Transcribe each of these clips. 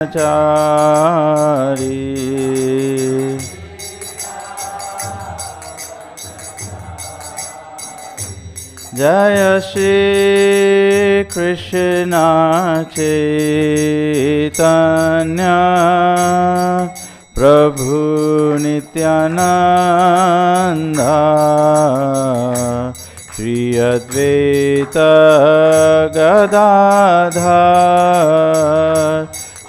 चारी जय श्री कृष्ण चैतन्य प्रभु नित्यानंद श्री अद्वैत गदाधर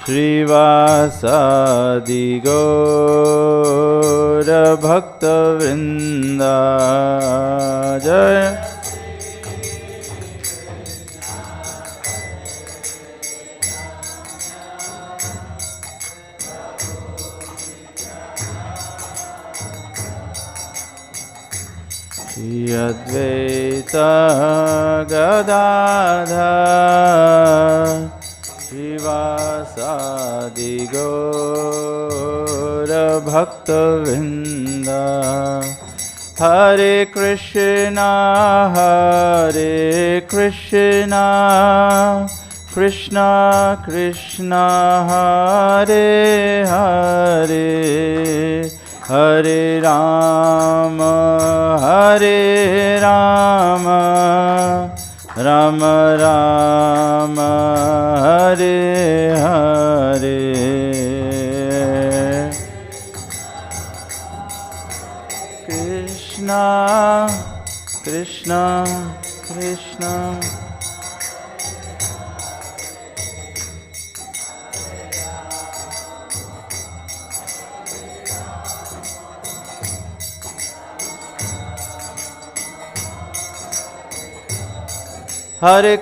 श्रीवासादि गौर भक्तवृंद जय श्री अद्वैत गदाधर श्रीवासादि गौर भक्तवृंद हरे कृष्णा कृष्णा कृष्णा हरे हरे हरे राम राम राम हरे हरे कृष्णा कृष्णा कृष्णा हरे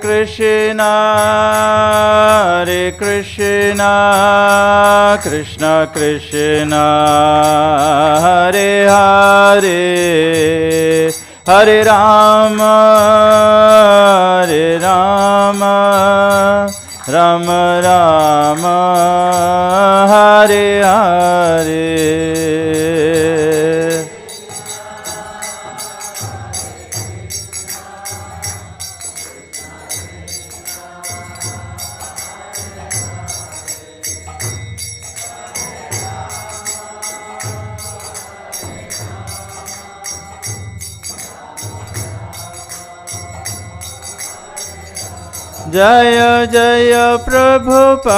कृष्णा कृष्णा कृष्णा हरे हरे हरे राम राम राम हरे हरे जय जय प्रभुपाद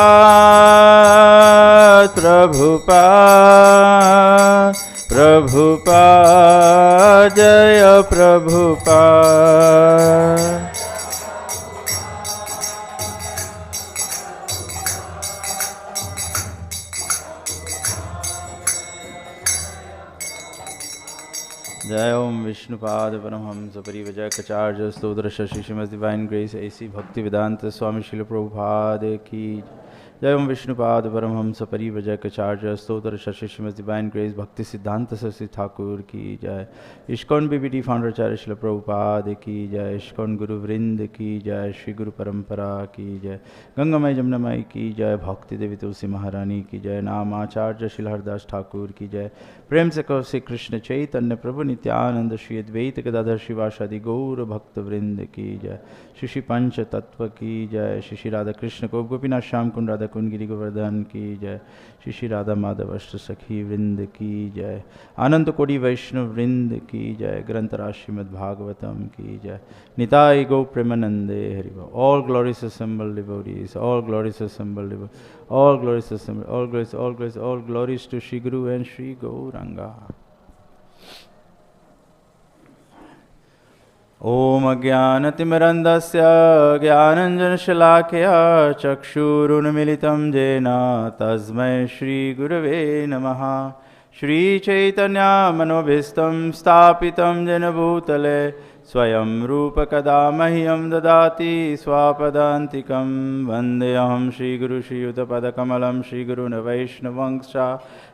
प्रभुपाद जय प्रभुपाद जय ओम विष्णुपाद परमहंस परिव्राजकाचार्य स्तोत्र शशि श्रीमद् डिवाइन ग्रेस ऐसी भक्ति वेदांत स्वामी श्रील प्रभुपाद की जय ओम विष्णुपाद परमहंस परिव्राजकाचार्य स्तोत्र शशि श्रीमद् डिवाइन ग्रेस भक्ति सिद्धांत सरस्वती ठाकुर की जय ISKCON BBT founder Srila Prabhupada की जय इस्कॉन गुरु वृंद की जय श्री गुरु परंपरा की जय गंगामय जमुनामय की जय भक्ति देवी तुलसी महारानी की जय नाम आचार्य श्री हरदास ठाकुर की जय प्रेम से कहो श्री कृष्ण चैतन्य प्रभु नित्यानंद श्री अद्वैत गदाधर शिवासादि गौर भक्त वृंद की जय श्री श्री पंच तत्व की जय श्री श्री राधा कृष्ण को गोपीनाथ श्याम कुंड राधा कुंड गिरि गोवर्धन की जय श्री श्री राधा माधव अष्ट सखी वृंद की जय आनंद कोटि वैष्णव वृंद की जय ग्रंथराज श्रीमद् भागवतम की जय निताय गौ प्रेमानंदे हरि बोल all glories assembled devotees all glories assembled all glories assembled, all glories to Shri Guru and Shri Gauranga. Om Ajnanatimmirandasya Jnananjanashalakaya Chakshurunmilitam Jena Tasmai Shri Gurave Namaha Shri Chaitanya Manobhistam Stapitam Jena Bhutale स्वयं रूप कदा मह्यं ददाति स्वापदान्तिकं वन्देऽहं श्रीगुरु श्रीयुतपदकमलं श्रीगुरुन् वैष्णवंश्च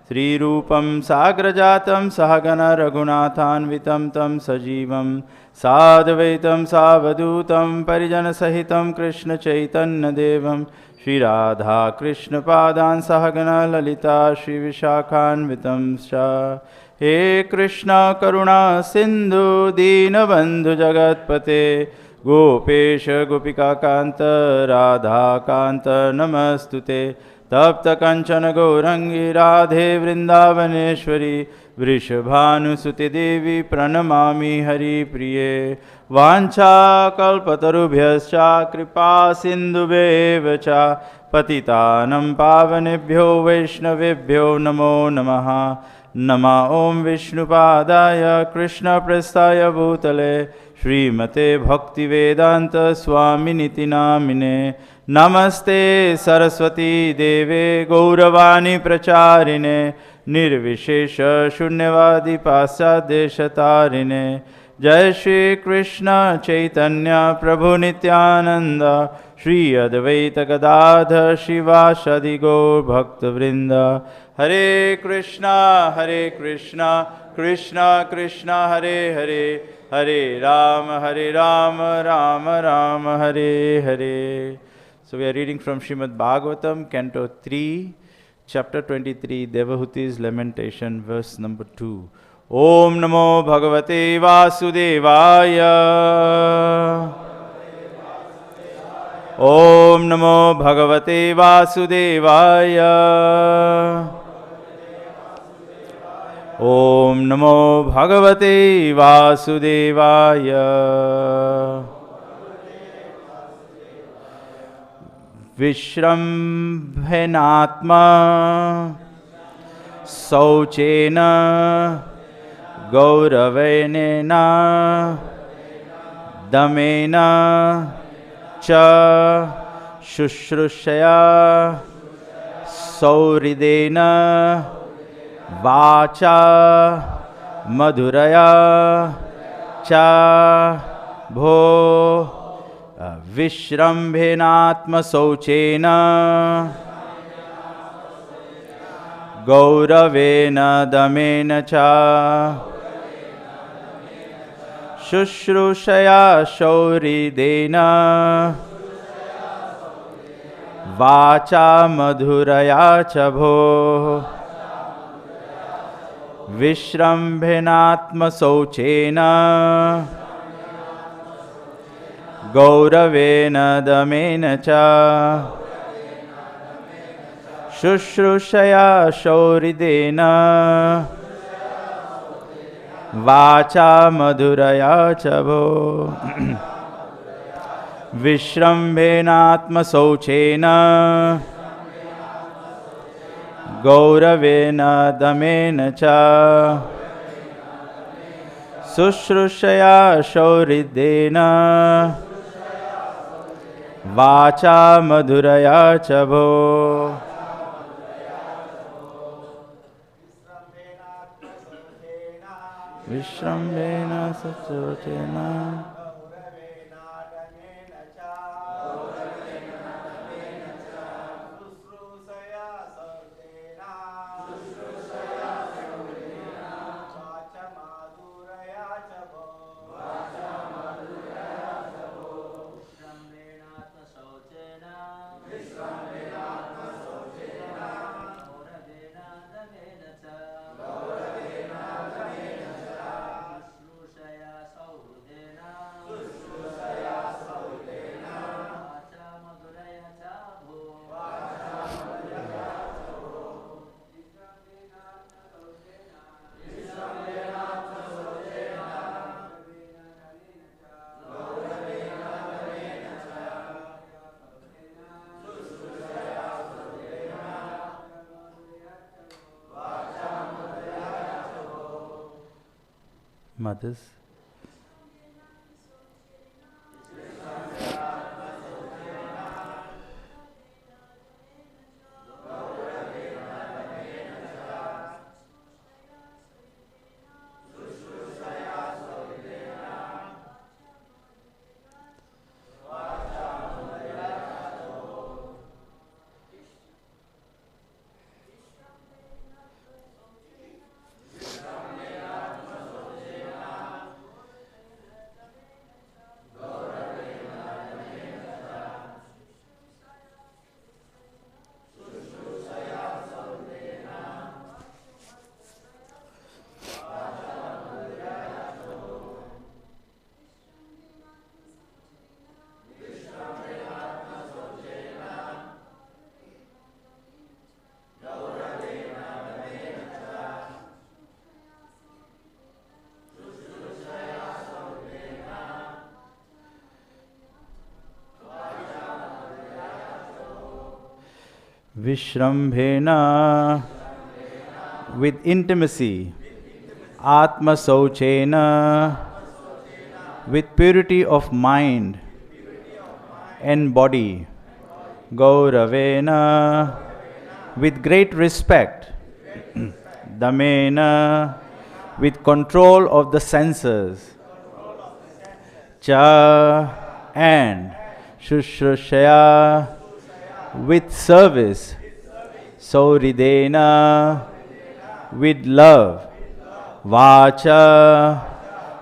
श्रीरूपं साग्रजातं सहगण रघुनाथान्वितं तं सजीवं साद्वैतं सावधूतं परिजनसहितं कृष्णचैतन्यदेवं श्रीराधा कृष्णपादान् सहगण ललिता श्रीविशाखान्वितं च हे कृष्ण करुणा सिंधु दीनबंधु जगत्पते गोपेश गोपिकाकांत राधाकांत नमस्तुते तप्त कंचन गौरंगी राधे वृंदावनेश्वरी वृषभानुसुते देवी प्रणमामि हरिप्रिये वाञ्छाकल्पतरुभ्यश्च कृपा सिन्धुभ्येव च पतितानं पावनेभ्यो वैष्णवेभ्यो नमो नमः। नमः ॐ विष्णुपादाय कृष्णप्रेष्ठाय भूतले श्रीमते भक्तिवेदान्त स्वामिनिति नामिने। नमस्ते सरस्वती देवे गौरवाणी प्रचारिणे निर्विशेष शून्यवादी पाश्चादेशतारिणे। जय श्री कृष्ण चैतन्य प्रभु नित्यानंद श्री अद्वैत गदाधर शिवासादि गौर भक्तवृंद। हरे कृष्णा कृष्णा कृष्णा हरे हरे, हरे Ram Ram Ram Hare Hare. So we are reading from Srimad Bhagavatam, Canto 3, Chapter 23, Devahuti's Lamentation, verse number 2. Om Namo Bhagavate Vasudevaya. Om Namo Bhagavate Vasudevaya. Om Namo Bhagavate Vasudevaya. Viśrambheṇātma-śaucena gauraveṇa Damena cha śuśrūṣayā Sauhṛdena vācā madhurayā cha bhoḥ Viśrambheṇātma-śaucena gauraveṇa Damena cha śuśrūṣayā Sauhṛdena vācā madhurayā cha bhoḥ Viśrambheṇātma-śaucena gauraveṇa Damena cha śuśrūṣayā Sauhṛdena vācā madhurayā cha bhoḥ Viśrambheṇātma-śaucena gauraveṇa Damena cha śuśrūṣayā Sauhṛdena vācā madhurayā cha bhoḥ Viśrambheṇa-śaucena Mothers. Visrambheṇa, with intimacy. ātma-śaucena, with purity of mind and body. gauraveṇa, with great respect. Damena, with control of the senses. Cha, and śuśrūṣayā, with service. Sauhṛdena, with love. Vācā,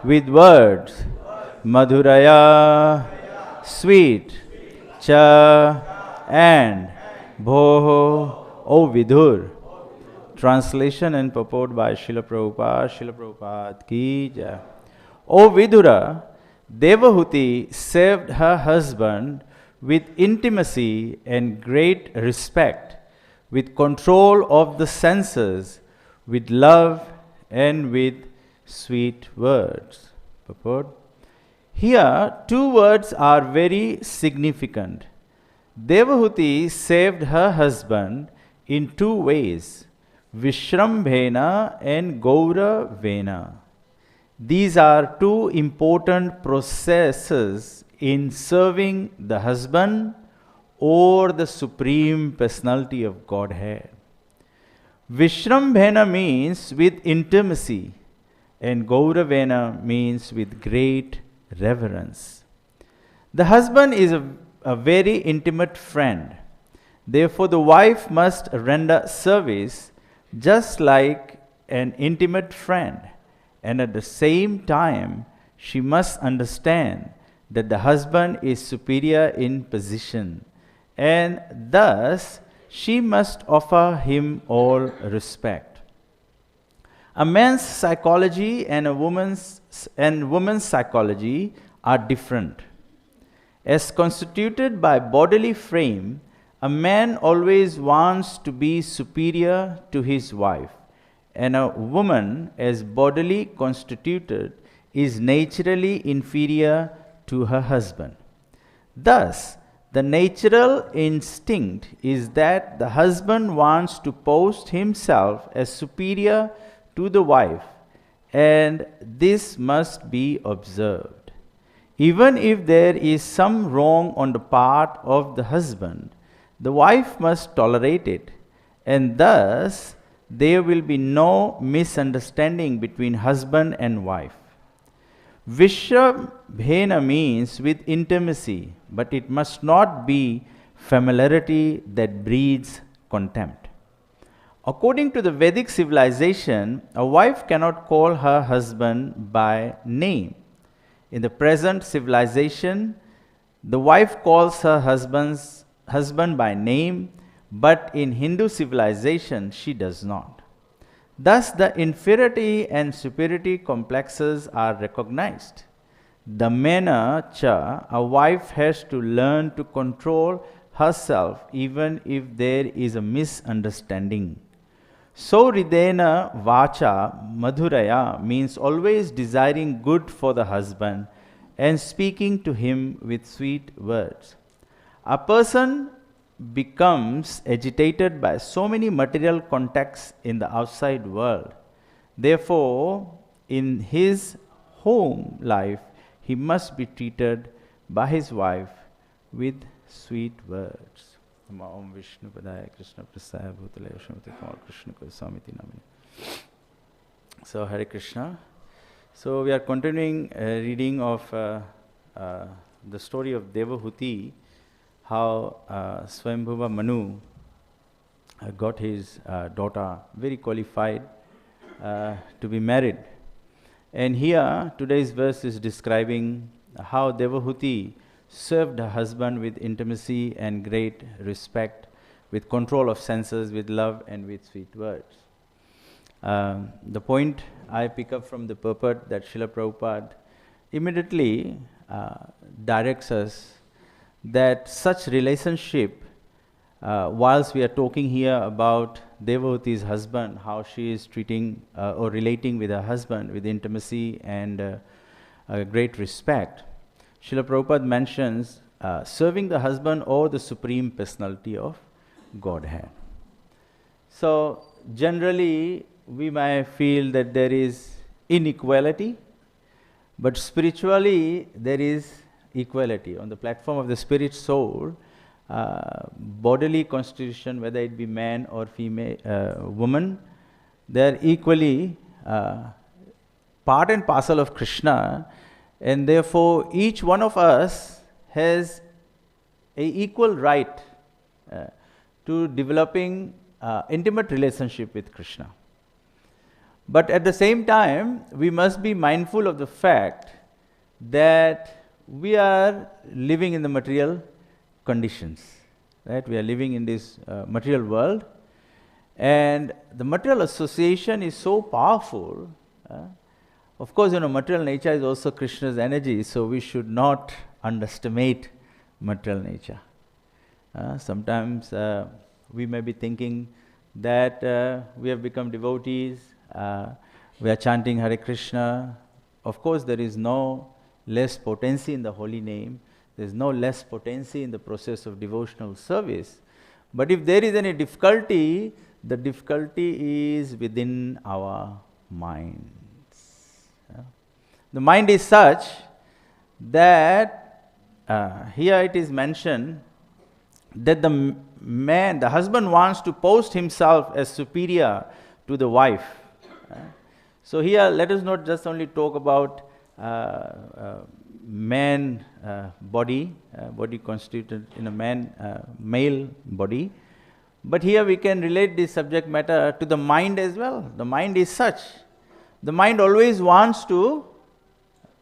with words. Madhurayā, sweet. Cha, and bhoḥ, O Vidur. Translation and purport by Srila Prabhupada. Srila Prabhupada ki jai. O Vidura, Devahuti served her husband with intimacy and great respect, with control of the senses, with love and with sweet words. Purport. Here, two words are very significant. Devahuti saved her husband in two ways, Visrambheṇa and gauraveṇa. These are two important processes in serving the husband or the Supreme Personality of Godhead. Visrambheṇa means with intimacy, and gauraveṇa means with great reverence. The husband is a very intimate friend. Therefore, the wife must render service just like an intimate friend, and at the same time, she must understand that the husband is superior in position, and thus she must offer him all respect. A man's psychology and woman's psychology are different. As constituted by bodily frame, a man always wants to be superior to his wife, and a woman, as bodily constituted, is naturally inferior to her husband. Thus, the natural instinct is that the husband wants to post himself as superior to the wife, and this must be observed. Even if there is some wrong on the part of the husband, the wife must tolerate it, and thus there will be no misunderstanding between husband and wife. Viśrambheṇa means with intimacy, but it must not be familiarity that breeds contempt. According to the Vedic civilization, a wife cannot call her husband by name. In the present civilization, the wife calls her husband by name, but in Hindu civilization, she does not. Thus, the inferiority and superiority complexes are recognized. Damena cha, a wife has to learn to control herself even if there is a misunderstanding. Sauhṛdena vācā, madhurayā, means always desiring good for the husband and speaking to him with sweet words. A person becomes agitated by so many material contacts in the outside world. Therefore, in his home life, he must be treated by his wife with sweet words. Om Vishnu Padaya Krishna Prasaya Bhutale Srimati Kumar Krishna Samiti Namini. So, Hare Krishna. So, we are continuing reading of the story of Devahuti, how Swayambhuva Manu got his daughter very qualified to be married. And here, today's verse is describing how Devahuti served her husband with intimacy and great respect, with control of senses, with love and with sweet words. The point I pick up from the purport that Srila Prabhupada immediately directs us that such relationship, whilst we are talking here about Devahuti's husband, how she is treating or relating with her husband with intimacy and great respect, Srila Prabhupada mentions serving the husband or the Supreme Personality of Godhead. So generally we may feel that there is inequality, but spiritually there is equality. On the platform of the spirit soul, bodily constitution, whether it be man or female, woman, they are equally part and parcel of Krishna, and therefore each one of us has an equal right to developing intimate relationship with Krishna. But at the same time, we must be mindful of the fact that we are living in the material conditions, right? We are living in this material world, and the material association is so powerful. Of course, material nature is also Krishna's energy, so we should not underestimate material nature. Sometimes we may be thinking that we have become devotees, we are chanting Hare Krishna. Of course, there is no less potency in the holy name, there is no less potency in the process of devotional service. But if there is any difficulty, the difficulty is within our minds. The mind is such that here it is mentioned that the husband wants to post himself as superior to the wife. So here let us not just only talk about man body constituted in a male body, but here we can relate this subject matter to the mind as well. The mind is such. The mind always wants to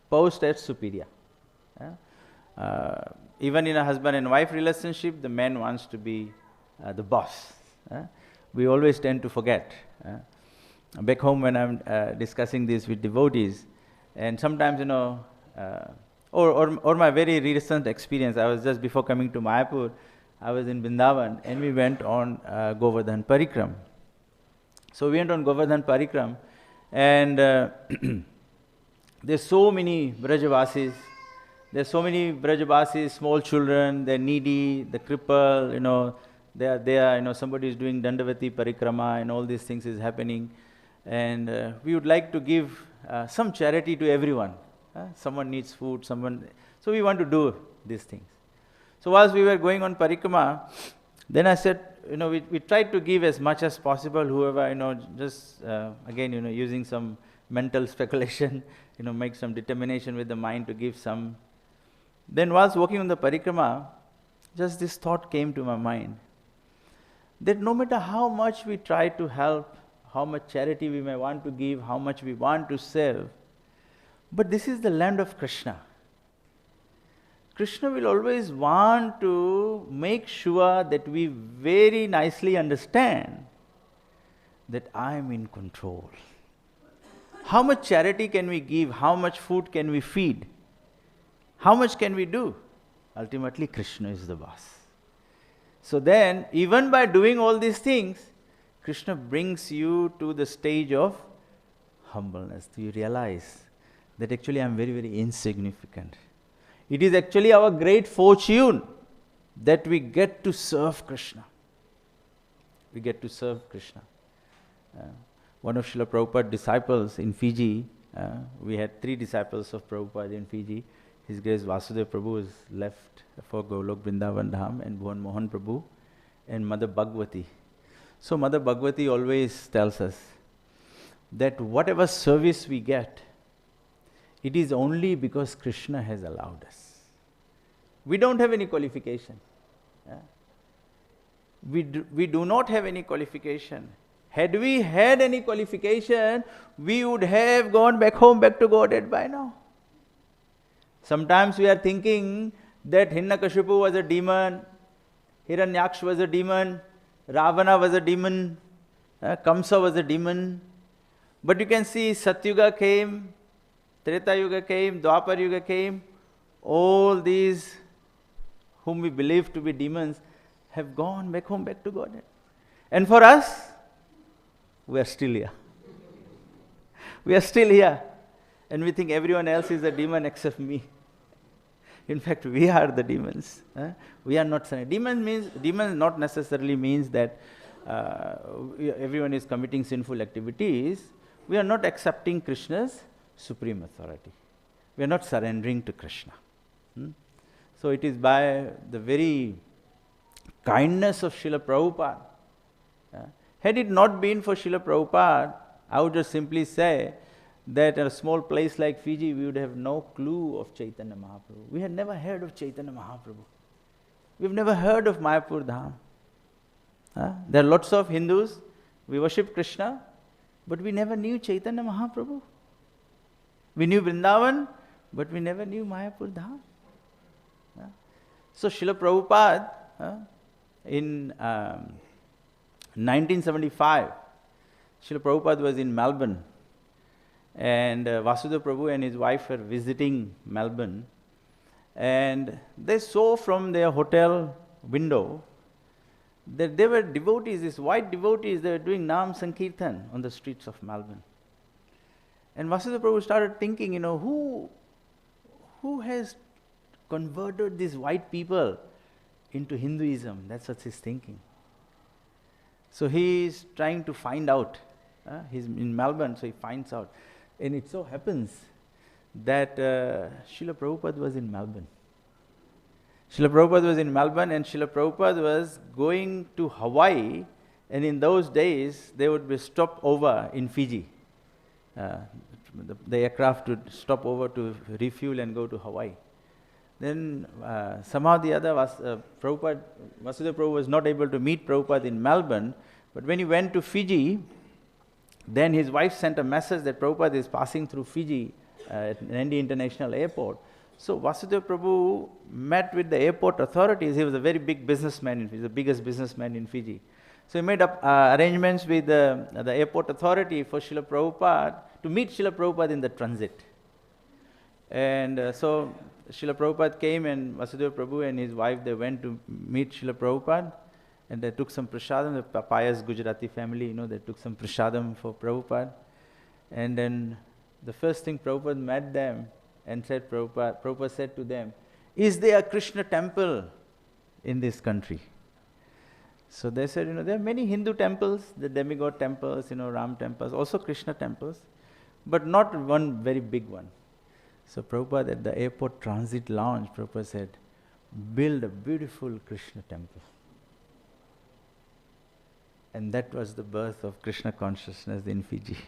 post as superior. Even in a husband and wife relationship, the man wants to be the boss. We always tend to forget. Back home when I'm discussing this with devotees, and sometimes, or my very recent experience, I was just before coming to Mayapur, I was in Vrindavan and we went on Govardhan Parikram. So we went on Govardhan Parikram, and there's so many Brajavasis. There's so many Brajavasis, small children, they're needy, the cripple, they are there, somebody is doing Dandavati Parikrama and all these things is happening. And we would like to give some charity to everyone. Someone needs food, so we want to do these things. So whilst we were going on Parikrama, then I said, we tried to give as much as possible, whoever, just again, using some mental speculation, make some determination with the mind to give some. Then whilst walking on the Parikrama, just this thought came to my mind, that no matter how much we try to help, how much charity we may want to give, how much we want to serve, but this is the land of Krishna. Krishna will always want to make sure that we very nicely understand that I am in control. How much charity can we give? How much food can we feed? How much can we do? Ultimately, Krishna is the boss. So then, even by doing all these things, Krishna brings you to the stage of humbleness. You realize that actually I am very, very insignificant. It is actually our great fortune that we get to serve Krishna. We get to serve Krishna. One of Srila Prabhupada's disciples in Fiji, we had 3 disciples of Prabhupada in Fiji. His Grace Vasudeva Prabhu is left for Golok Vrindavan Dham, and Bhuvan Mohan Prabhu, and Mother Bhagavati. So Mother Bhagavati always tells us that whatever service we get, it is only because Krishna has allowed us. We don't have any qualification. We do not have any qualification. Had we had any qualification, we would have gone back home, back to Godhead by now. Sometimes we are thinking that Hiranyakashipu was a demon, Hiranyaksha was a demon, Ravana was a demon, Kamsa was a demon. But you can see Satyuga came, Treta Yuga came, Dwapar Yuga came. All these whom we believe to be demons have gone back home, back to Godhead. And for us, we are still here. We are still here. And we think everyone else is a demon except me. In fact, we are the demons. We are not surrendering. Demons not necessarily means that everyone is committing sinful activities. We are not accepting Krishna's supreme authority. We are not surrendering to Krishna. So it is by the very kindness of Srila Prabhupada. Had it not been for Srila Prabhupada, I would just simply say that in a small place like Fiji, we would have no clue of Chaitanya Mahaprabhu. We had never heard of Chaitanya Mahaprabhu. We've never heard of Mayapur Dham. There are lots of Hindus, we worship Krishna, but we never knew Chaitanya Mahaprabhu. We knew Vrindavan, but we never knew Mayapur Dham. So Srila Prabhupada, in 1975, Srila Prabhupada was in Melbourne, and Vasudeva Prabhu and his wife were visiting Melbourne, and they saw from their hotel window that there were devotees, these white devotees, they were doing Nam Sankirtan on the streets of Melbourne. And Vasudeva Prabhu started thinking, who has converted these white people into Hinduism? That's what he's thinking. So he is trying to find out. He's in Melbourne, so he finds out. And it so happens that Srila Prabhupada was in Melbourne. Srila Prabhupada was in Melbourne, and Srila Prabhupada was going to Hawaii, and in those days they would be stopped over in Fiji. The aircraft would stop over to refuel and go to Hawaii. Then somehow the other, Vasudeva Prabhu was not able to meet Prabhupada in Melbourne, but when he went to Fiji, then his wife sent a message that Prabhupada is passing through Fiji at Nandi International Airport. So Vasudeva Prabhu met with the airport authorities. He was a very big businessman in Fiji, the biggest businessman in Fiji. So he made up arrangements with the airport authority for Srila Prabhupada to meet Srila Prabhupada in the transit. And so Srila Prabhupada came, and Vasudeva Prabhu and his wife, they went to meet Srila Prabhupada, and they took some prasadam. The pious Gujarati family, they took some prasadam for Prabhupada. And then the first thing Prabhupada met them and said, Prabhupada said to them, "Is there a Krishna temple in this country?" So they said, there are many Hindu temples, the demigod temples, Ram temples, also Krishna temples, but not one very big one. So Prabhupada at the airport transit lounge, Prabhupada said, "Build a beautiful Krishna temple." And that was the birth of Krishna consciousness in Fiji.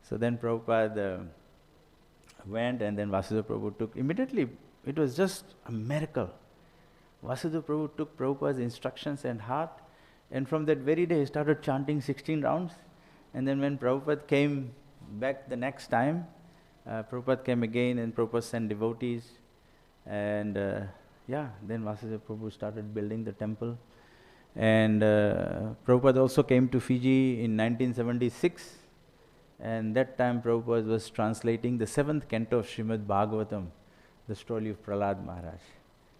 So then Prabhupada went, and then Vasudeva Prabhu took, immediately, it was just a miracle. Vasudeva Prabhu took Prabhupada's instructions and heart, and from that very day he started chanting 16 rounds. And then when Prabhupada came back the next time, Prabhupada came again, and Prabhupada sent devotees. And then Vasudeva Prabhu started building the temple. And Prabhupada also came to Fiji in 1976. And that time Prabhupada was translating the 7th canto of Srimad Bhagavatam, the story of Prahlad Maharaj.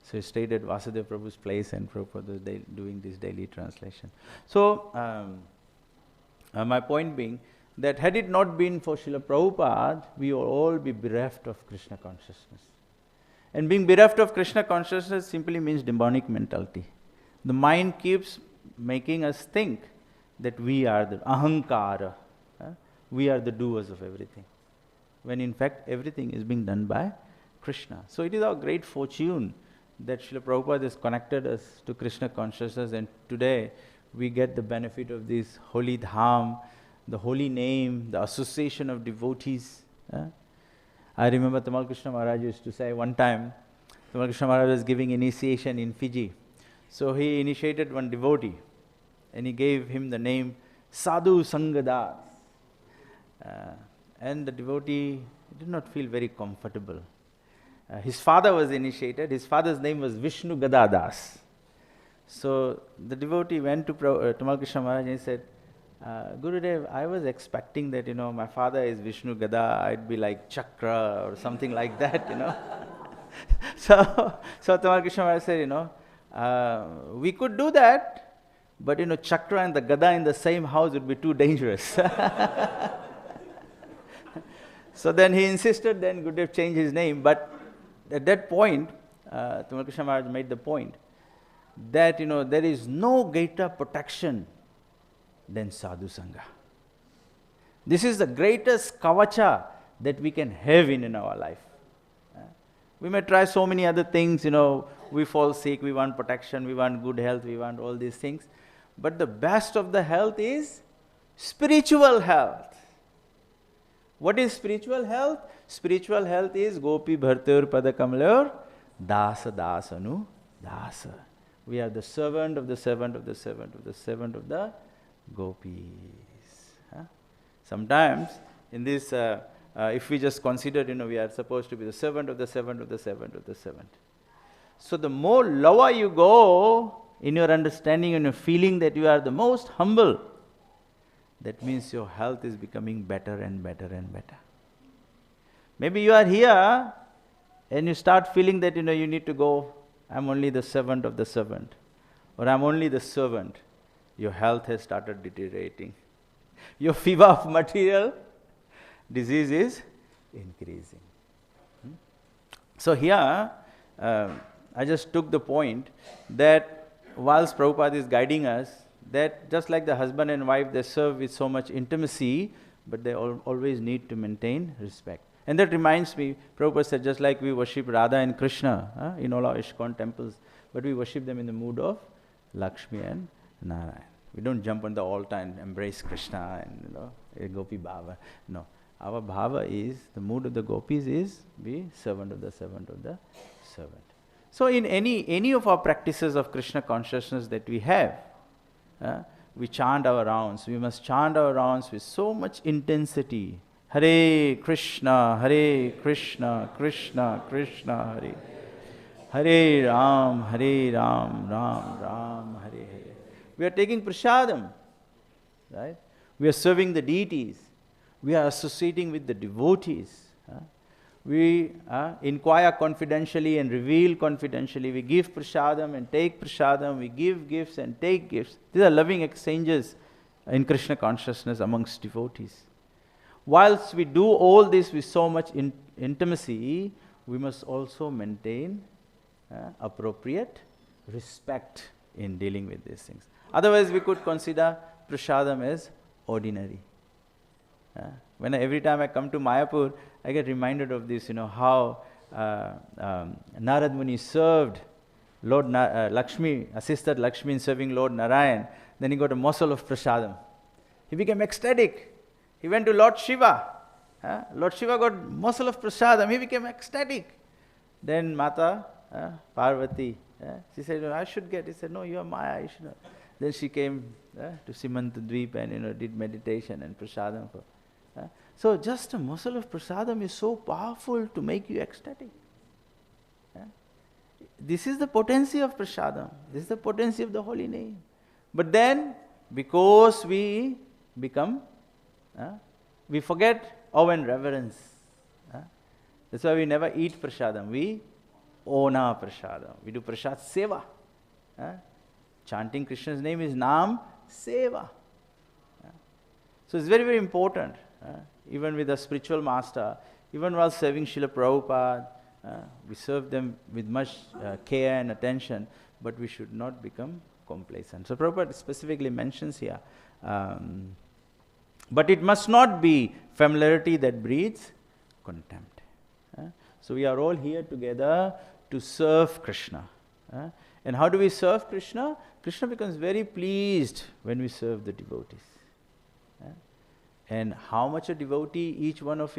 So he stayed at Vasudeva Prabhu's place, and Prabhupada was doing this daily translation. So my point being that had it not been for Srila Prabhupada, we will all be bereft of Krishna consciousness. And being bereft of Krishna consciousness simply means demonic mentality. The mind keeps making us think that we are the ahankara, we are the doers of everything, when in fact everything is being done by Krishna. So it is our great fortune that Srila Prabhupada has connected us to Krishna consciousness, and today we get the benefit of this holy dham, the holy name, the association of devotees. I remember Tamal Krishna Maharaj used to say one time, Tamal Krishna Maharaj was giving initiation in Fiji. So he initiated one devotee, and he gave him the name Sadhu Sangadas. And the devotee did not feel very comfortable. His father was initiated. His father's name was Vishnu Gadadas. So the devotee went to Tamal Krishna Maharaj and he said, Gurudev, I was expecting that, my father is Vishnu Gada, I'd be like Chakra or something like that, So Tamal Krishna Maharaj said, we could do that, but Chakra and the Gada in the same house would be too dangerous. So then he insisted, then Gurudev changed his name, but at that point, Tamal Krishna Maharaj made the point that, there is no greater protection than sadhu sangha. This is the greatest kavacha that we can have in our life. We may try so many other things, we fall sick, we want protection, we want good health, we want all these things. But the best of the health is spiritual health. What is spiritual health? Spiritual health is Gopi Bhartur Padakamlur Dasa Dasanu Dasa. We are the servant of the servant of the servant of the servant of the gopis. Sometimes in this, if we just consider, we are supposed to be the servant of the servant of the servant of the servant. So the more lower you go in your understanding and your feeling that you are the most humble, that means your health is becoming better and better and better. Maybe you are here and you start feeling that, you need to go, I'm only the servant of the servant, or I'm only the servant. Your health has started deteriorating. Your fever of material disease is increasing. So here, I just took the point that whilst Prabhupada is guiding us, that just like the husband and wife, they serve with so much intimacy, but they always need to maintain respect. And that reminds me, Prabhupada said, just like we worship Radha and Krishna in all our ISKCON temples, but we worship them in the mood of Lakshmi and Narayan. We don't jump on the altar and embrace Krishna and Gopi Bhava. No. Our Bhava is, the mood of the gopis is, be servant of the servant of the servant. So in any of our practices of Krishna consciousness that we have, we chant our rounds. We must chant our rounds with so much intensity. Hare Krishna, Krishna Krishna, Hare. Hare Ram, Ram Ram, Hare Hare. We are taking prasadam, right? We are serving the deities. We are associating with the devotees. We inquire confidentially and reveal confidentially. We give prasadam and take prasadam. We give gifts and take gifts. These are loving exchanges in Krishna consciousness amongst devotees. Whilst we do all this with so much intimacy, we must also maintain appropriate respect in dealing with these things. Otherwise, we could consider prasadam as ordinary. Every time I come to Mayapur, I get reminded of this, how Narad Muni served Lord Lakshmi, assisted Lakshmi in serving Lord Narayan. Then he got a morsel of prasadam. He became ecstatic. He went to Lord Shiva. Lord Shiva got a morsel of prasadam. He became ecstatic. Then Mata Parvati, she said, I should get. He said, no, you are Maya. You should not. Then she came to Simantadweep and did meditation and prasadam. So just a morsel of prasadam is so powerful to make you ecstatic. This is the potency of prasadam. This is the potency of the holy name. But then, because we become, we forget awe and reverence. That's why we never eat prasadam. We ona prasadam. We do prasad seva. Chanting Krishna's name is Nam Seva. So it's very, very important. Even with a spiritual master, even while serving Srila Prabhupada, we serve them with much care and attention, but we should not become complacent. So Prabhupada specifically mentions here, but it must not be familiarity that breeds contempt. So we are all here together to serve Krishna. And how do we serve Krishna? Krishna becomes very pleased when we serve the devotees. And how much a devotee each one of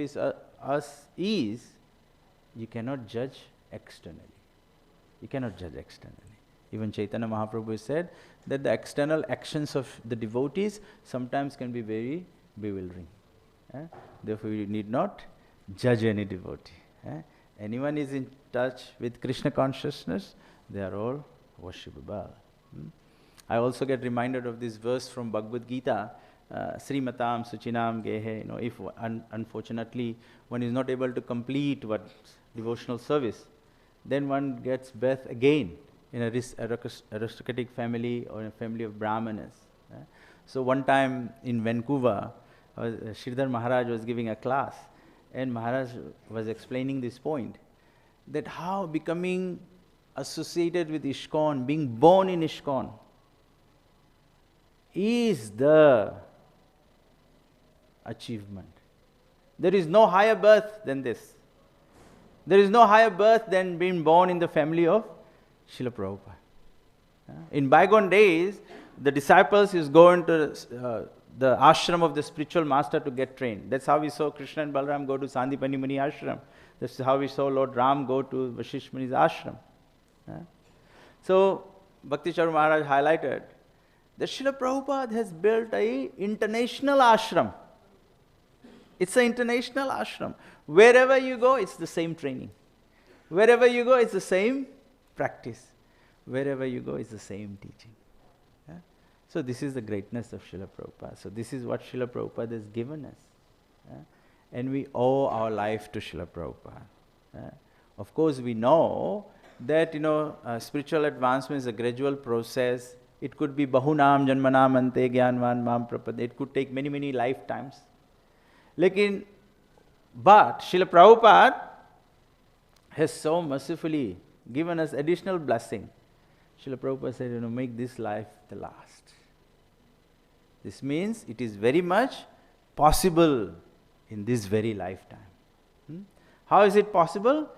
us is, you cannot judge externally. You cannot judge externally. Even Chaitanya Mahaprabhu said that the external actions of the devotees sometimes can be very bewildering. Therefore, you need not judge any devotee. Anyone is in touch with Krishna consciousness, they are all worshipable. I also get reminded of this verse from Bhagavad Gita, Srimatam Suchinam Gehe. If unfortunately one is not able to complete what devotional service, then one gets birth again in a aristocratic family or in a family of Brahmanas. So one time in Vancouver, Sridhar Maharaj was giving a class, and Maharaj was explaining this point, that how becoming associated with ISKCON, being born in ISKCON, is the achievement. There is no higher birth than this. There is no higher birth than being born in the family of Srila Prabhupada. In bygone days, the disciples used to go into the ashram of the spiritual master to get trained. That's how we saw Krishna and Balaram go to Sandipani Muni ashram. That's how we saw Lord Ram go to Vashisht Muni's ashram. So, Bhakti Charu Maharaj highlighted that Srila Prabhupada has built an international ashram. It's an international ashram. Wherever you go, it's the same training. Wherever you go, it's the same practice. Wherever you go, it's the same teaching. So this is the greatness of Srila Prabhupada. So this is what Srila Prabhupada has given us. And we owe our life to Srila Prabhupada. Of course, we know that spiritual advancement is a gradual process. It could be bahunam janmanam ante gyanvan mam prapad. It could take many, many lifetimes. But Srila Prabhupada has so mercifully given us additional blessing. Srila Prabhupada said, make this life the last. This means it is very much possible in this very lifetime. How is it possible?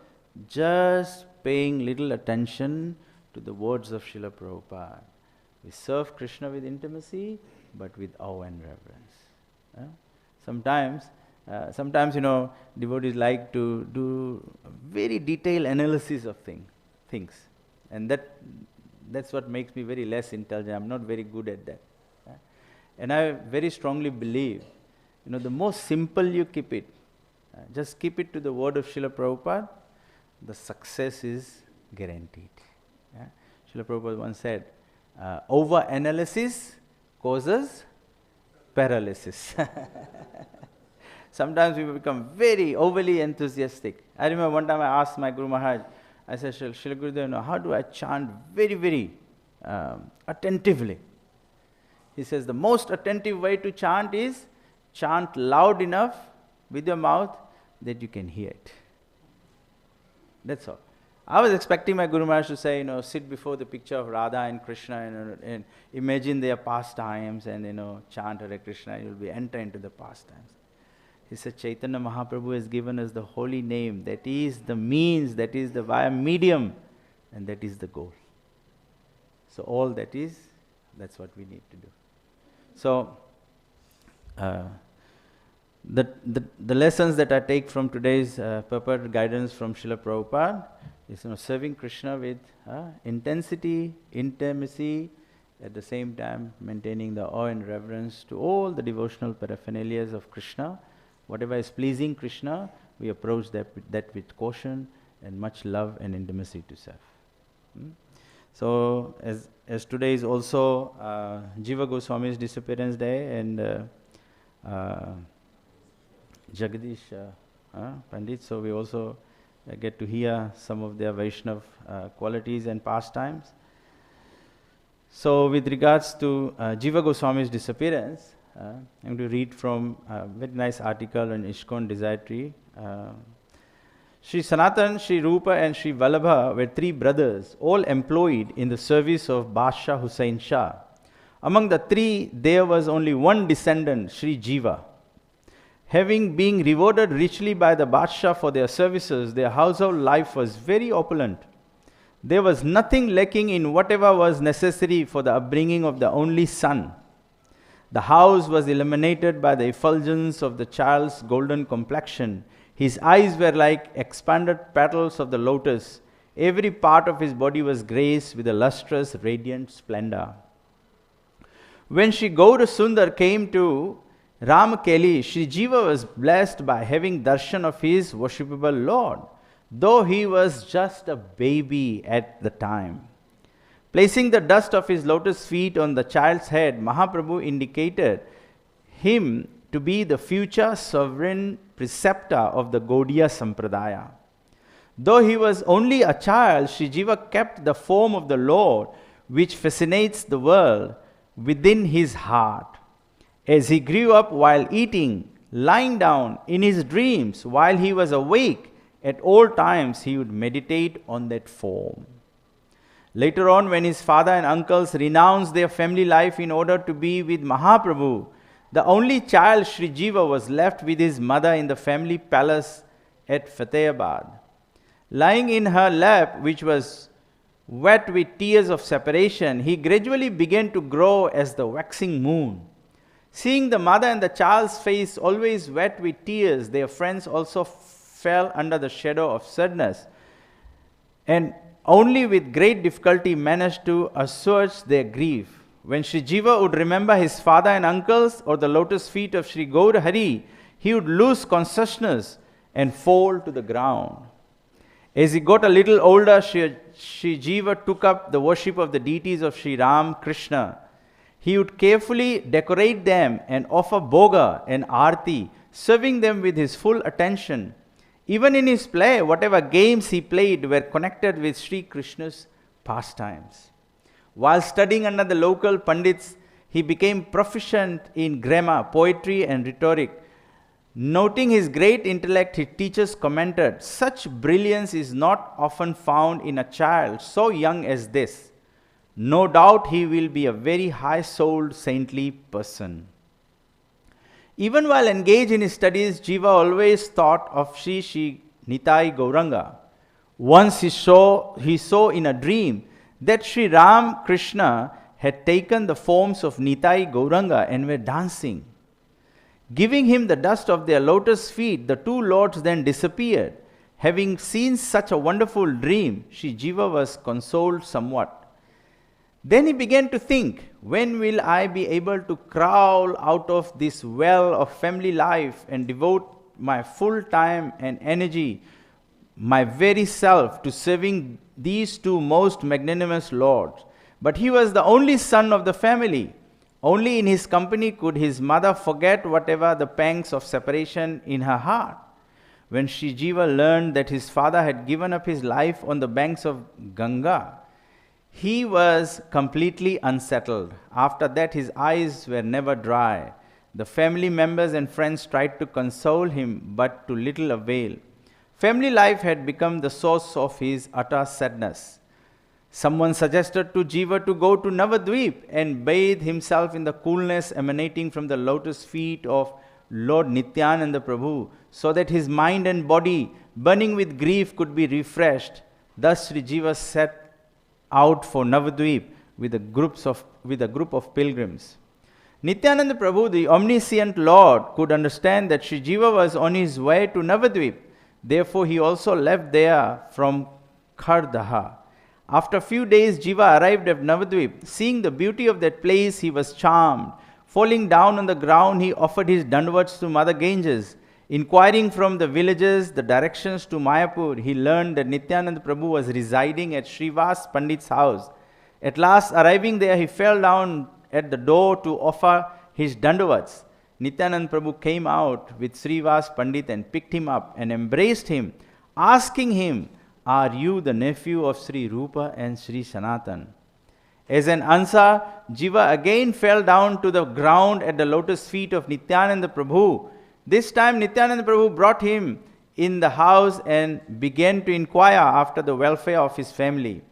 Just paying little attention to the words of Srila Prabhupada. We serve Krishna with intimacy, but with awe and reverence. Sometimes, devotees like to do very detailed analysis of things. And that's what makes me very less intelligent. I'm not very good at that. And I very strongly believe, the more simple you keep it, just keep it to the word of Srila Prabhupada, the success is guaranteed. Srila Prabhupada once said, over-analysis causes paralysis. Sometimes we become very overly enthusiastic. I remember one time I asked my Guru Maharaj, I said, Srila Gurudev, how do I chant very, very attentively? He says, the most attentive way to chant is chant loud enough with your mouth that you can hear it. That's all. I was expecting my Guru Maharaj to say, sit before the picture of Radha and Krishna and imagine their pastimes and, chant Hare Krishna, you'll be enter into the pastimes. He said, Chaitanya Mahaprabhu has given us the holy name. That is the means, that is the via medium, and that is the goal. So all that's what we need to do. So, the lessons that I take from today's purport guidance from Srila Prabhupada is serving Krishna with intensity, intimacy, at the same time maintaining the awe and reverence to all the devotional paraphernalias of Krishna. Whatever is pleasing Krishna, we approach that with caution and much love and intimacy to serve. So, as today is also Jiva Goswami's disappearance day and Jagadish Pandit, so we also get to hear some of their Vaishnav qualities and pastimes. So, with regards to Jiva Goswami's disappearance, I'm going to read from a very nice article on ISKCON Desire Tree. Sri Sanatan, Sri Rupa and Sri Vallabha were three brothers, all employed in the service of Badshah Hussain Shah. Among the three, there was only one descendant, Sri Jiva. Having been rewarded richly by the Badshah for their services, their household life was very opulent. There was nothing lacking in whatever was necessary for the upbringing of the only son. The house was illuminated by the effulgence of the child's golden complexion. His eyes were like expanded petals of the lotus. Every part of his body was graced with a lustrous, radiant splendor. When Sri Gaura Sundar came to Ramakeli, Sri Jiva was blessed by having darshan of his worshipable Lord, though he was just a baby at the time. Placing the dust of his lotus feet on the child's head, Mahaprabhu indicated him to be the future sovereign preceptor of the Gaudiya Sampradaya. Though he was only a child, Sri Jiva kept the form of the Lord, which fascinates the world, within his heart. As he grew up while eating, lying down, in his dreams, while he was awake, At all times he would meditate on that form. Later on, when his father and uncles renounced their family life in order to be with Mahaprabhu, the only child Sri Jiva was left with his mother in the family palace at Fatehpur. Lying in her lap, which was wet with tears of separation, he gradually began to grow as the waxing moon. Seeing the mother and the child's face always wet with tears, their friends also fell under the shadow of sadness, and only with great difficulty managed to assuage their grief. When Sri Jiva would remember his father and uncles or the lotus feet of Sri Gaur Hari, he would lose consciousness and fall to the ground. As he got a little older, Sri Jiva took up the worship of the deities of Sri Ram, Krishna. He would carefully decorate them and offer bhoga and arti, serving them with his full attention. Even in his play, whatever games he played were connected with Sri Krishna's pastimes. While studying under the local Pandits, he became proficient in grammar, poetry and rhetoric. Noting his great intellect, his teachers commented, "Such brilliance is not often found in a child so young as this. No doubt he will be a very high-souled, saintly person." Even while engaged in his studies, Jiva always thought of Sri Nitai Gauranga. Once he saw in a dream that Sri Ram Krishna had taken the forms of Nitai Gauranga and were dancing. Giving him the dust of their lotus feet, the two lords then disappeared. Having seen such a wonderful dream, Sri Jiva was consoled somewhat. Then he began to think, when will I be able to crawl out of this well of family life and devote my full time and energy, my very self, to serving these two most magnanimous lords? But he was the only son of the family. Only in his company could his mother forget whatever the pangs of separation in her heart. When Sri Jiva learned that his father had given up his life on the banks of Ganga, he was completely unsettled. After that, his eyes were never dry. The family members and friends tried to console him, but to little avail. Family life had become the source of his utter sadness. Someone suggested to Jiva to go to Navadvip and bathe himself in the coolness emanating from the lotus feet of Lord Nityananda Prabhu, so that his mind and body, burning with grief, could be refreshed. Thus Sri Jiva set out for Navadvip with a group of pilgrims. Nityananda Prabhu, the omniscient Lord, could understand that Sri Jiva was on his way to Navadvip. Therefore, he also left there from Khardaha. After a few days, Jiva arrived at Navadvip. Seeing the beauty of that place, he was charmed. Falling down on the ground, he offered his dandavats to Mother Ganges. Inquiring from the villagers the directions to Mayapur, he learned that Nityananda Prabhu was residing at Srivas Pandit's house. At last, arriving there, he fell down at the door to offer his dandavats. Nityananda Prabhu came out with Srivas Pandit and picked him up and embraced him, asking him, "Are you the nephew of Sri Rupa and Sri Sanatan?" As an answer, Jiva again fell down to the ground at the lotus feet of Nityananda Prabhu. This time Nityananda Prabhu brought him in the house and began to inquire after the welfare of his family.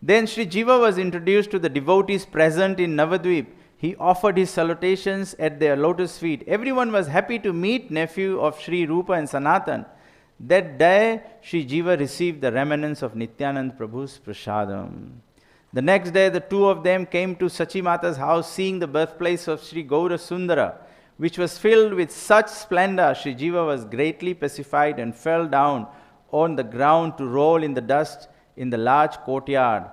Then Sri Jiva was introduced to the devotees present in Navadvip. He offered his salutations at their lotus feet. Everyone was happy to meet nephew of Sri Rupa and Sanatan. That day, Sri Jiva received the remnants of Nityananda Prabhu's prasadam. The next day, the two of them came to Sachi Mata's house, seeing the birthplace of Sri Gaura Sundara, which was filled with such splendor. Sri Jiva was greatly pacified and fell down on the ground to roll in the dust in the large courtyard.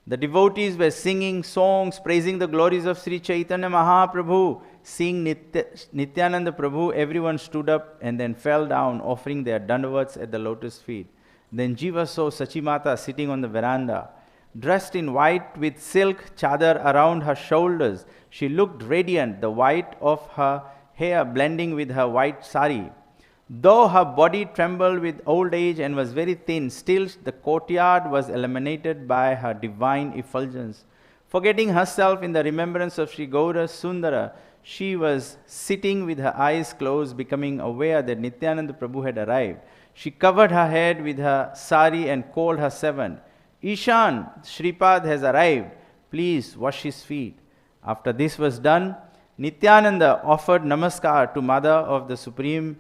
The devotees were singing songs praising the glories of Sri Chaitanya Mahaprabhu. Seeing Nityananda Prabhu, everyone stood up and then fell down, offering their dandavats at the lotus feet. Then Jiva saw Sachi Mata sitting on the veranda. Dressed in white with silk chadar around her shoulders, she looked radiant, the white of her hair blending with her white sari. Though her body trembled with old age and was very thin, still the courtyard was illuminated by her divine effulgence. Forgetting herself in the remembrance of Sri Gaura Sundara, she was sitting with her eyes closed, becoming aware that Nityananda Prabhu had arrived. She covered her head with her sari and called her servant. Ishan, Shripad has arrived. Please wash his feet. After this was done, Nityananda offered namaskar to Mother of the Supreme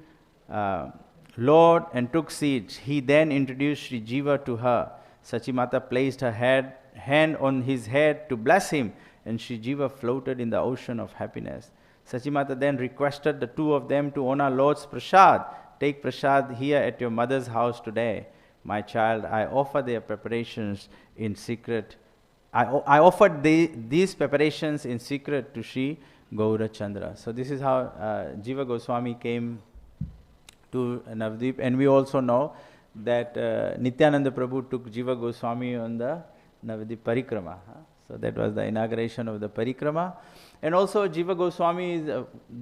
Lord and took seats. He then introduced Sri Jiva to her. Sachimata placed her hand on his head to bless him, and Sri Jiva floated in the ocean of happiness. Sachimata then requested the two of them to honor Lord's prasad. Take prasad here at your mother's house today. My child, I offer their preparations in secret. I offered these preparations in secret to Sri Gaurachandra. So this is how Jiva Goswami came to Navadvip. And we also know that Nityananda Prabhu took Jiva Goswami on the Navadvip Parikrama. So that was the inauguration of the Parikrama. And also Jiva Goswami is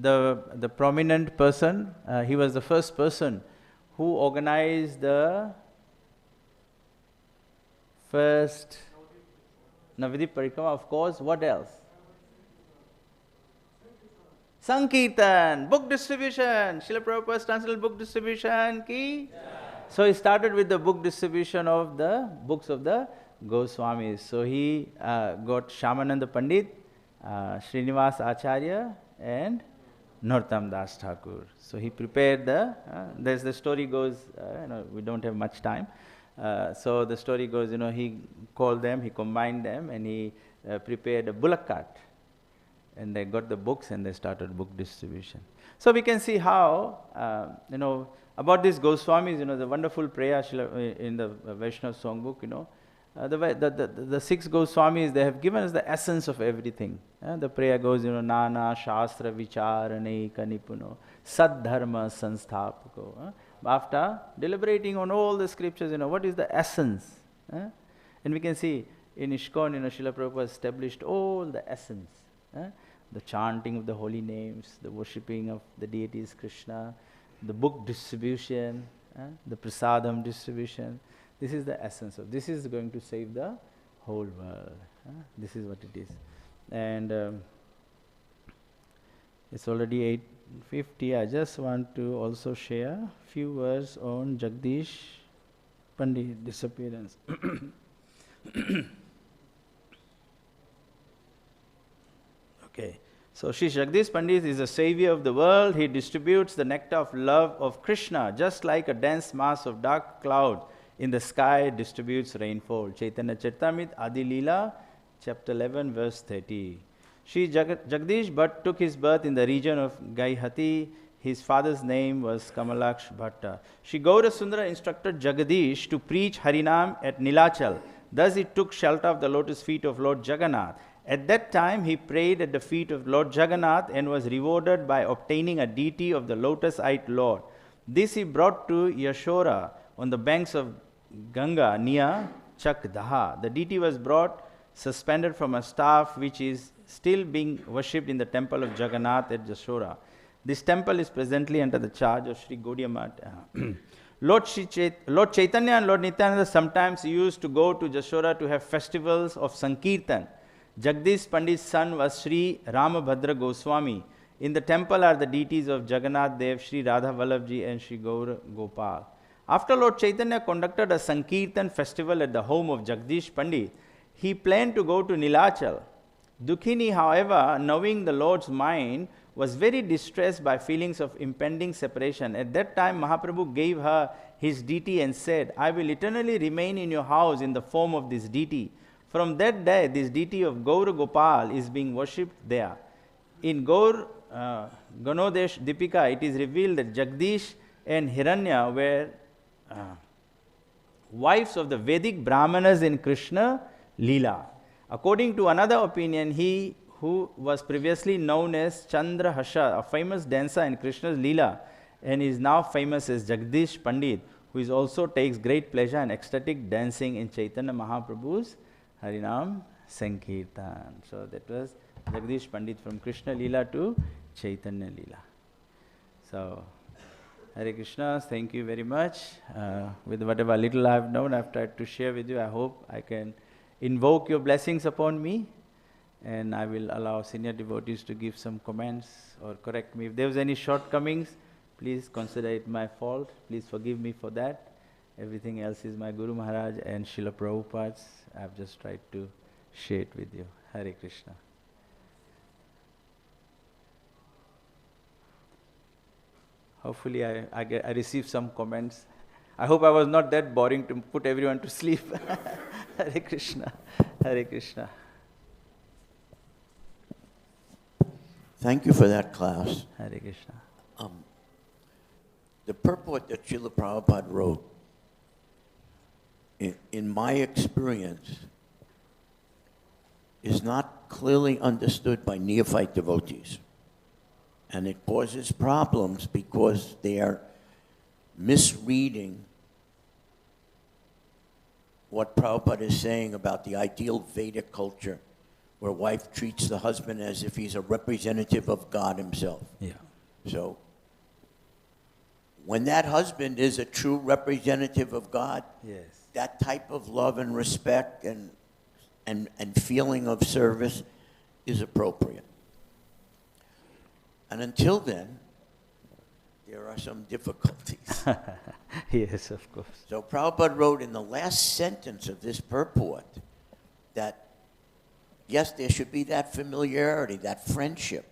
the prominent person. He was the first person who organized the first Navadvip Parikrama, of course. What else? Sankirtan, book distribution. Srila Prabhupada's translated book distribution ki. Yeah. So he started with the book distribution of the books of the Goswamis. So he got Shyamananda Pandit, Srinivas Acharya, and Narottam Das Thakur. So he prepared there's the story goes, we don't have much time. So the story goes, he called them, he combined them, and he prepared a bullock cart. And they got the books and they started book distribution. So we can see how, about these Goswamis, the wonderful prayer in the Vaishnava songbook, the 6 Goswamis, they have given us the essence of everything. The prayer goes, Nana Shastra Vicharane Kanipuno Saddharma Sansthapuko. After deliberating on all the scriptures, what is the essence? And we can see in ISKCON, Srila Prabhupada established all the essence. The chanting of the holy names, the worshipping of the deities Krishna, the book distribution, the prasadam distribution. This is the essence of this is going to save the whole world. This is what it is. And it's already 8:50. I just want to also share a few words on Jagdish Pandit disappearance. Okay. So Sri Jagdish Pandit is the savior of the world. He distributes the nectar of love of Krishna, just like a dense mass of dark cloud in the sky distributes rainfall. Chaitanya Charitamrita, Adi Leela, chapter 11, verse 30. Sri Jagdish Bhatt took his birth in the region of Gaihati. His father's name was Kamalaksh Bhatta. Sri Gaura Sundara instructed Jagadish to preach Harinam at Nilachal. Thus he took shelter of the lotus feet of Lord Jagannath. At that time, he prayed at the feet of Lord Jagannath and was rewarded by obtaining a deity of the lotus-eyed Lord. This he brought to Yashora on the banks of Ganga near Chakdaha. The deity was brought suspended from a staff which is still being worshipped in the temple of Jagannath at Yashora. This temple is presently under the charge of Sri Gaudiya Math. Lord Chaitanya and Lord Nityananda sometimes used to go to Yashora to have festivals of Sankirtan. Jagdish Pandit's son was Sri Ramabhadra Goswami. In the temple are the deities of Jagannath Dev, Sri Radha Vallabhji and Sri Gaura Gopal. After Lord Chaitanya conducted a Sankirtan festival at the home of Jagdish Pandit, he planned to go to Nilachal. Dukhini, however, knowing the Lord's mind, was very distressed by feelings of impending separation. At that time, Mahaprabhu gave her his deity and said, I will eternally remain in your house in the form of this deity. From that day, this deity of Gaura Gopal is being worshipped there. In Gaur Ganodesh Dipika, it is revealed that Jagdish and Hiranya were wives of the Vedic Brahmanas in Krishna Leela. According to another opinion, he who was previously known as Chandrahasha, a famous dancer in Krishna's Leela, and is now famous as Jagdish Pandit, who is also takes great pleasure in ecstatic dancing in Chaitanya Mahaprabhu's Harinam Sankirtan. So that was Jagdish Pandit from Krishna Leela to Chaitanya Leela. So Hare Krishna, thank you very much. With whatever little I have known, I have tried to share with you. I hope I can invoke your blessings upon me, and I will allow senior devotees to give some comments or correct me. If there was any shortcomings, Please consider it my fault. Please forgive me for that. Everything else is my Guru Maharaj and Srila Prabhupada's. I've just tried to share it with you. Hare Krishna. Hopefully I received some comments. I hope I was not that boring to put everyone to sleep. Hare Krishna. Hare Krishna. Thank you for that, class. Hare Krishna. The purport that Srila Prabhupada wrote, in my experience, is not clearly understood by neophyte devotees. And it causes problems because they are misreading what Prabhupada is saying about the ideal Vedic culture, where wife treats the husband as if he's a representative of God himself. Yeah. So, when that husband is a true representative of God, Yes. that type of love and respect and feeling of service is appropriate. And until then, there are some difficulties. Yes, of course. So Prabhupada wrote in the last sentence of this purport that, yes, there should be that familiarity, that friendship.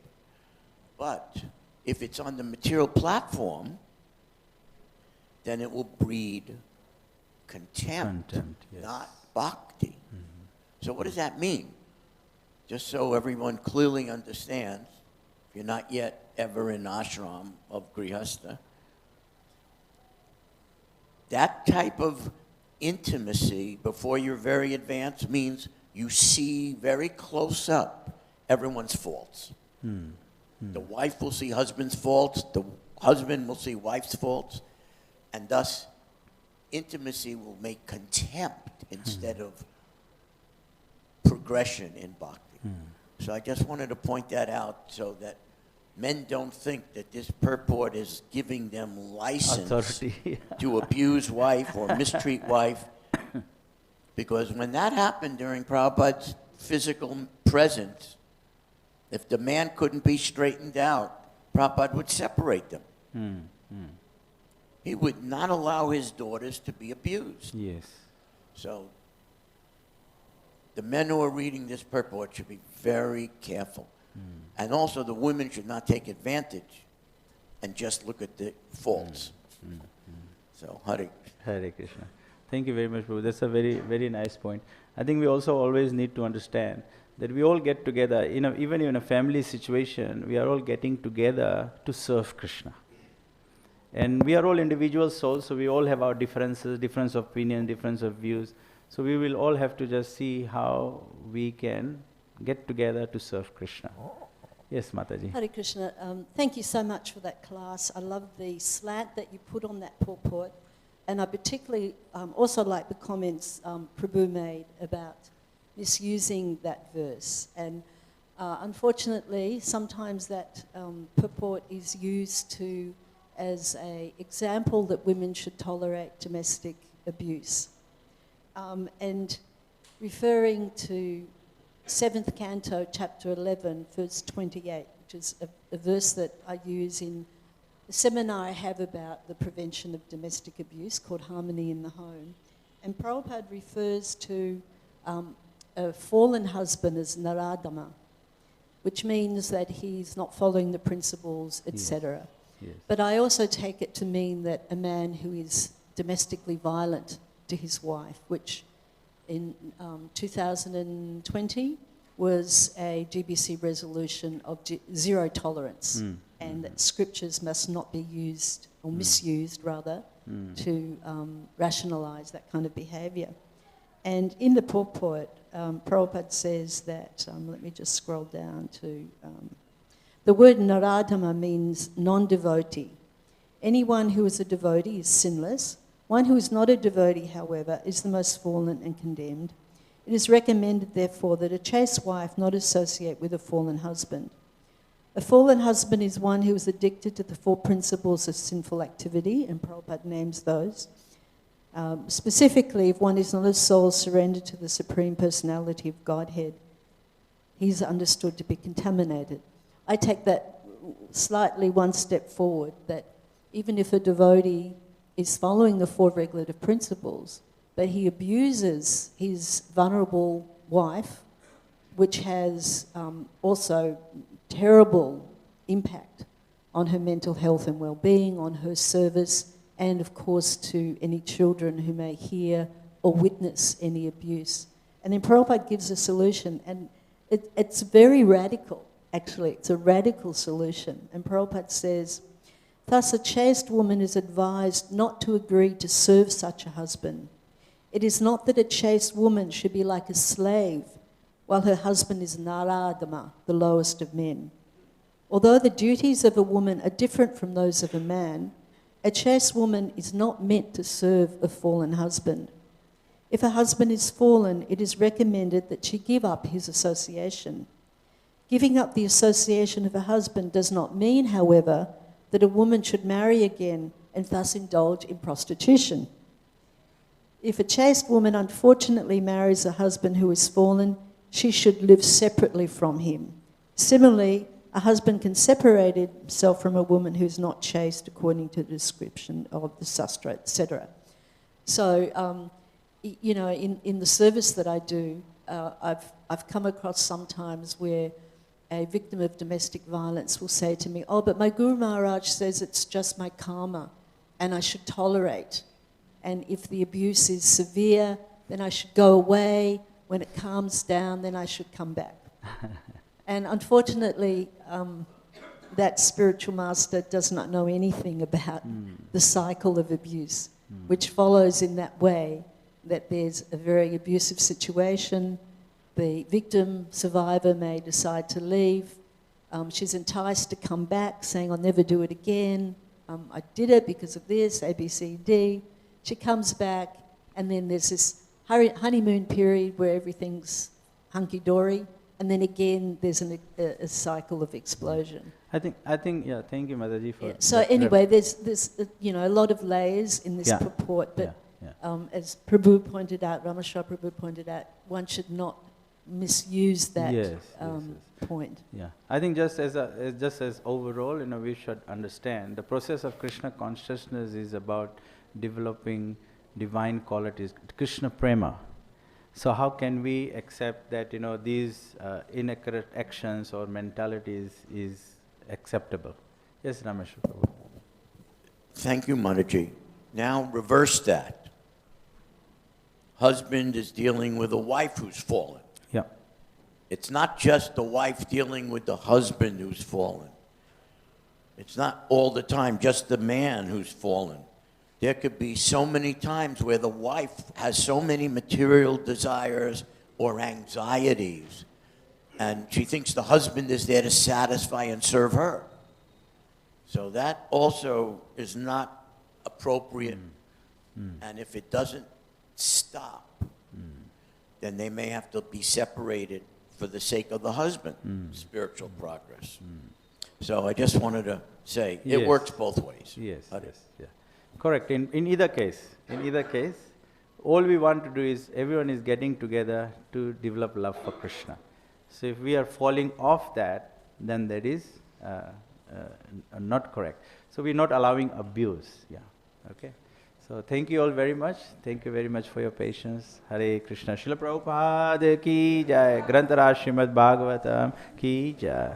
But if it's on the material platform, then it will breed contempt, yes. not bhakti. So what does that mean? Just so everyone clearly understands, if you're not yet ever in ashram of grihastha, that type of intimacy before you're very advanced means you see very close up everyone's faults. The wife will see husband's faults, the husband will see wife's faults, and thus intimacy will make contempt instead of progression in bhakti. So I just wanted to point that out so that men don't think that this purport is giving them license Authority. to abuse wife or mistreat wife. Because when that happened during Prabhupada's physical presence, if the man couldn't be straightened out, Prabhupada would separate them. He would not allow his daughters to be abused. Yes. So the men who are reading this purport should be very careful. And also the women should not take advantage and just look at the faults. So, Hare. Hare Krishna. Thank you very much, Prabhu. That's a very, very nice point. I think we also always need to understand that we all get together, even in a family situation, we are all getting together to serve Krishna. And we are all individual souls, so we all have our differences, difference of opinion, difference of views. So we will all have to just see how we can get together to serve Krishna. Yes, Mataji. Hare Krishna. Thank you so much for that class. I love the slant that you put on that purport. And I particularly also like the comments Prabhu made about misusing that verse. And unfortunately, sometimes that purport is used as an example that women should tolerate domestic abuse. And referring to 7th Canto, Chapter 11, verse 28, which is a verse that I use in a seminar I have about the prevention of domestic abuse called Harmony in the Home. And Prabhupada refers to a fallen husband as naradama, which means that he's not following the principles, etc. Yes. But I also take it to mean that a man who is domestically violent to his wife, which in 2020 was a GBC resolution of zero tolerance, and that scriptures must not be used, or misused rather, to rationalize that kind of behavior. And in the purport, Prabhupada says that, let me just scroll down to, the word naradama means non-devotee. Anyone who is a devotee is sinless. One who is not a devotee, however, is the most fallen and condemned. It is recommended, therefore, that a chaste wife not associate with a fallen husband. A fallen husband is one who is addicted to the 4 principles of sinful activity, and Prabhupada names those. Specifically, if one is not a soul surrendered to the Supreme Personality of Godhead, he's understood to be contaminated. I take that slightly one step forward, that even if a devotee is following the four regulative principles, but he abuses his vulnerable wife, which has also terrible impact on her mental health and well-being, on her service, and of course to any children who may hear or witness any abuse. And then Prabhupada gives a solution, and it's very radical, actually. It's a radical solution. And Prabhupada says, thus a chaste woman is advised not to agree to serve such a husband. It is not that a chaste woman should be like a slave, while her husband is naradama, the lowest of men. Although the duties of a woman are different from those of a man, a chaste woman is not meant to serve a fallen husband. If a husband is fallen, it is recommended that she give up his association. Giving up the association of a husband does not mean, however, that a woman should marry again and thus indulge in prostitution. If a chaste woman unfortunately marries a husband who is fallen, she should live separately from him. Similarly, a husband can separate himself from a woman who is not chaste according to the description of the Sastra, etc. So, you know, in the service that I do, I've come across sometimes where a victim of domestic violence will say to me, oh, but my Guru Maharaj says it's just my karma and I should tolerate. And if the abuse is severe, then I should go away. When it calms down, then I should come back. And unfortunately, that spiritual master does not know anything about the cycle of abuse, which follows in that way, that there's a very abusive situation, the victim, survivor may decide to leave, she's enticed to come back, saying, I'll never do it again, I did it because of this, A, B, C, D. She comes back, and then there's this honeymoon period where everything's hunky-dory, and then again there's a cycle of explosion. I think, yeah, thank you, Mataji, for... Yeah. So anyway, there's you know, a lot of layers in this purport, but as Prabhu pointed out, Rameshwar Prabhu pointed out, one should not misuse that point. Yeah, I think just as overall, you know, we should understand the process of Krishna consciousness is about developing divine qualities, Krishna prema. So how can we accept that, you know, these inaccurate actions or mentalities is acceptable? Yes, Rameshwar Prabhu. Thank you, Mataji. Now reverse that. Husband is dealing with a wife who's fallen. Yeah. It's not just the wife dealing with the husband who's fallen. It's not all the time just the man who's fallen. There could be so many times where the wife has so many material desires or anxieties, and she thinks the husband is there to satisfy and serve her. So that also is not appropriate. And if it doesn't stop, then they may have to be separated for the sake of the husband, spiritual progress. So I just wanted to say, it works both ways. Yes, yeah. Correct. In either case, all we want to do is, everyone is getting together to develop love for Krishna. So if we are falling off that, then that is not correct. So we're not allowing abuse. Yeah. Okay. So thank you all very much. Thank you very much for your patience. Hare Krishna. Srila Prabhupada ki jai. Grantaraj Srimad Bhagavatam ki jai.